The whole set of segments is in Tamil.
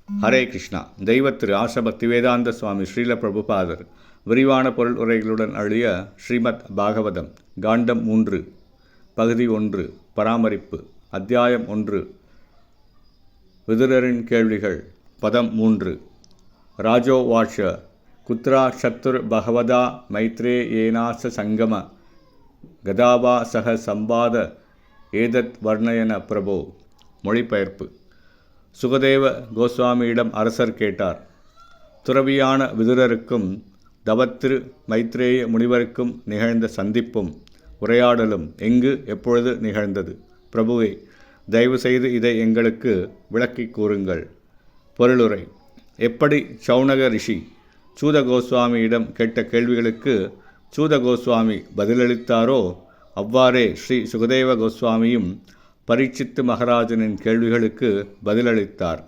ஹரே கிருஷ்ணா. தெய்வ திரு ஆச பக்தி வேதாந்த சுவாமி ஸ்ரீல பிரபுபாதர் விரிவான பொருள் உரைகளுடன் அழிய ஸ்ரீமத் பாகவதம் காண்டம் 3 பகுதி 1 பராமரிப்பு அத்தியாயம் 1 விதுரரின் கேள்விகள் பதம் 3 ராஜோவாச்ச குத்ரா சத்துர் பகவதா மைத்ரே ஏனாச சங்கம கதாவா சக சம்பாத ஏதத் வர்ணயன பிரபோ. மொழிபெயர்ப்பு. சுகதேவ கோஸ்வாமியிடம் அரசர் கேட்டார், துறவியான விதுரருக்கும் தவத்திரு மைத்ரேய முனிவருக்கும் நிகழ்ந்த சந்திப்பும் உரையாடலும் எங்கு எப்பொழுது நிகழ்ந்தது? பிரபுவே, தயவு செய்து இதை எங்களுக்கு விளக்கிக் கூறுங்கள். பொருளுரை. எப்படி சௌனக ரிஷி சூத கோஸ்வாமியிடம் கேட்ட கேள்விகளுக்கு சூத கோஸ்வாமி பதிலளித்தாரோ அவ்வாறே ஸ்ரீ சுகதேவ கோஸ்வாமியும் பரீட்சித்து மகாராஜனின் கேள்விகளுக்கு பதிலளித்தார்.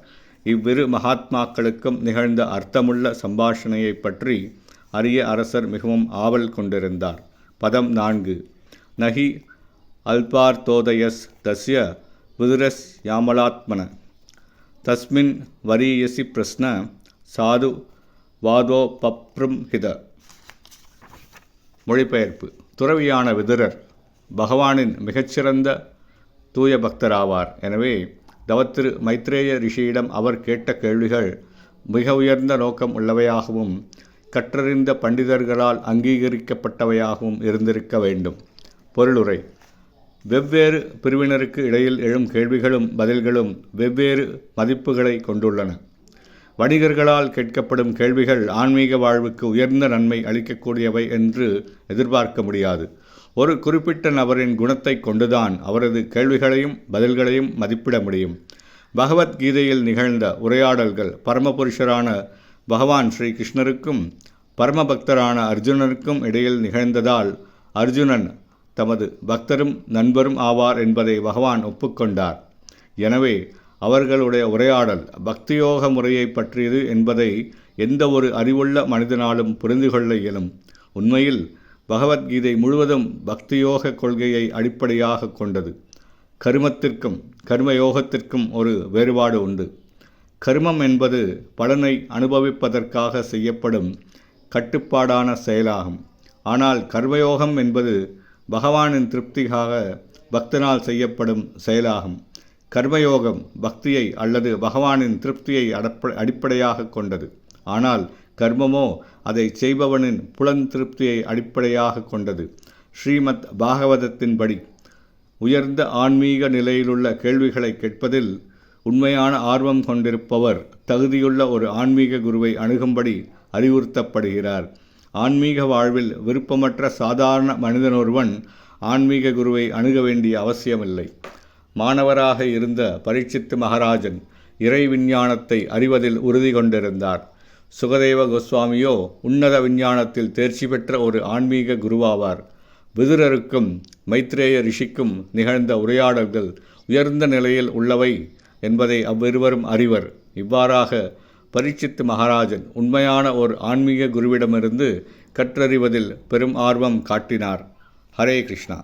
இவ்விரு மகாத்மாக்களுக்கும் நிகழ்ந்த அர்த்தமுள்ள சம்பாஷணையை பற்றி அறிய அரசர் மிகவும் ஆவல் கொண்டிருந்தார். பதம் 4. நகி அல்பார்த்தோதயஸ் தஸ்ய விதுரஸ் யாமலாத்மன தஸ்மின் வரியசி பிரஸ்ன சாது வாதோபப்ரும்ஹித. மொழிபெயர்ப்பு. துறவியான விதுரர் பகவானின் மிகச்சிறந்த தூய பக்தராவார். எனவே தவத்திரு மைத்ரேய ரிஷியிடம் அவர் கேட்ட கேள்விகள் மிக உயர்ந்த நோக்கம் உள்ளவையாகவும் கற்றறிந்த பண்டிதர்களால் அங்கீகரிக்கப்பட்டவையாகவும் இருந்திருக்க வேண்டும். பொருளுரை. வெவ்வேறு பிரிவினருக்கு இடையில் எழும் கேள்விகளும் பதில்களும் வெவ்வேறு மதிப்புகளை கொண்டுள்ளன. வணிகர்களால் கேட்கப்படும் கேள்விகள் ஆன்மீக வாழ்வுக்கு உயர்ந்த நன்மை அளிக்கக்கூடியவை என்று எதிர்பார்க்க முடியாது. ஒரு குறிப்பிட்ட நபரின் குணத்தை கொண்டுதான் அவரது கேள்விகளையும் பதில்களையும் மதிப்பிட முடியும். பகவத்கீதையில் நிகழ்ந்த உரையாடல்கள் பரமபுருஷரான பகவான் ஸ்ரீ கிருஷ்ணருக்கும் பரமபக்தரான அர்ஜுனனுக்கும் இடையில் நிகழ்ந்ததால் அர்ஜுனன் தமது பக்தரும் நண்பரும் ஆவார் என்பதை பகவான் ஒப்புக்கொண்டார். எனவே அவர்களுடைய உரையாடல் பக்தியோக முறையை பற்றியது என்பதை எந்த ஒரு அறிவுள்ள மனிதனாலும் புரிந்து கொள்ள இயலும். உண்மையில் பகவத்கீதை முழுவதும் பக்தியோக கொள்கையை அடிப்படையாக கொண்டது. கர்மத்திற்கும் கர்மயோகத்திற்கும் ஒரு வேறுபாடு உண்டு. கர்மம் என்பது பலனை அனுபவிப்பதற்காக செய்யப்படும் கட்டுப்பாடான செயலாகும். ஆனால் கர்மயோகம் என்பது பகவானின் திருப்திக்காக பக்தனால் செய்யப்படும் செயலாகும். கர்மயோகம் பக்தியை அல்லது பகவானின் திருப்தியை அடிப்படையாக கொண்டது. ஆனால் கர்மமோ அதை செய்பவனின் புலன் திருப்தியை அடிப்படையாக கொண்டது. ஸ்ரீமத் பாகவதத்தின்படி உயர்ந்த ஆன்மீக நிலையிலுள்ள கேள்விகளை கேட்பதில் உண்மையான ஆர்வம் கொண்டிருப்பவர் தகுதியுள்ள ஒரு ஆன்மீக குருவை அணுகும்படி அறிவுறுத்தப்படுகிறார். ஆன்மீக வாழ்வில் விருப்பமற்ற சாதாரண மனிதனொருவன் ஆன்மீக குருவை அணுக வேண்டிய அவசியமில்லை. மாணவராக இருந்த பரீட்சித்து மகாராஜன் இறை விஞ்ஞானத்தை அறிவதில் உறுதி கொண்டிருந்தார். சுகதேவ கோஸ்வாமியோ உன்னத விஞ்ஞானத்தில் தேர்ச்சி பெற்ற ஒரு ஆன்மீக குருவாவார். விதுரருக்கும் மைத்ரேய ரிஷிக்கும் நிகழ்ந்த உரையாடல்கள் உயர்ந்த நிலையில் உள்ளவை என்பதை அவ்விருவரும் அறிவர். இவ்வாறாக பரீட்சித்து மகாராஜன் உண்மையான ஒரு ஆன்மீக குருவிடமிருந்து கற்றறிவதில் பெரும் ஆர்வம் காட்டினார். ஹரே கிருஷ்ணா.